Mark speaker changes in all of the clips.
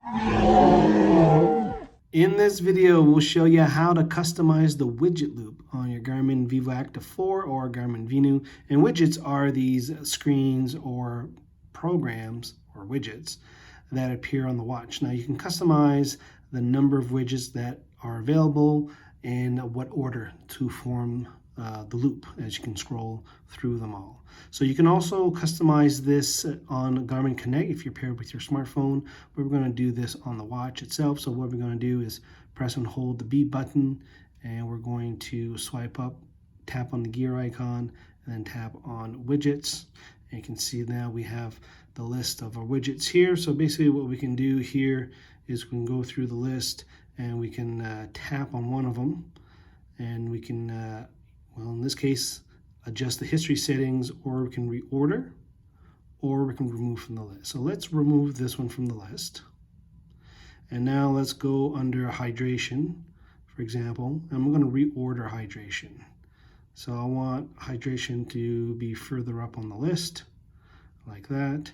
Speaker 1: In this video, we'll show you how to customize the widget loop on your Garmin Vivoactive 4 or Garmin Venu. And widgets are these screens or programs or widgets that appear on the watch. Now you can customize the number of widgets that are available and what order to form the loop, as you can scroll through them all. So you can also customize this on Garmin Connect if you're paired with your smartphone. We're going to do this on the watch itself. So what we're going to do is press and hold the B button, and we're going to swipe up, tap on the gear icon, and then tap on widgets. And you can see now we have the list of our widgets here. So basically what we can do here is we can go through the list and we can tap on one of them, and we can well, in this case, adjust the history settings, or we can reorder, or we can remove from the list. So let's remove this one from the list. And now let's go under hydration, for example, and I'm going to reorder hydration. So I want hydration to be further up on the list, like that.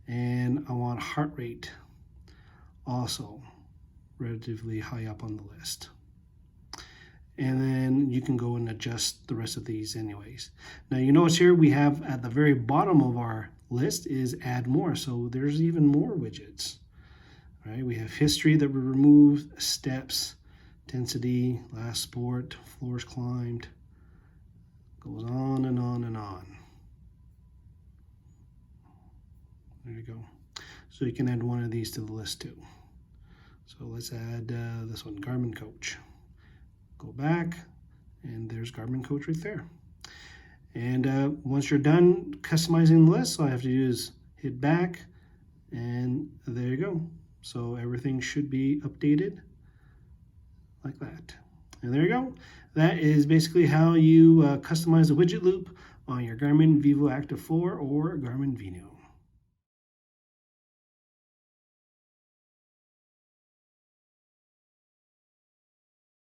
Speaker 1: And I want heart rate also relatively high up on the list. And then you can go and adjust the rest of these anyways. Now you notice here we have at the very bottom of our list is add more. So there's even more widgets. All right, we have history that we removed, steps, intensity, last sport, floors climbed, goes on and on and on. There you go. So you can add one of these to the list too. So let's add this one, Garmin Coach. Go back, and there's Garmin Coach right there. And once you're done customizing the list, all I have to do is hit back, and there you go. So everything should be updated like that. And there you go. That is basically how you customize the widget loop on your Garmin Vivoactive 4 or Garmin Venu.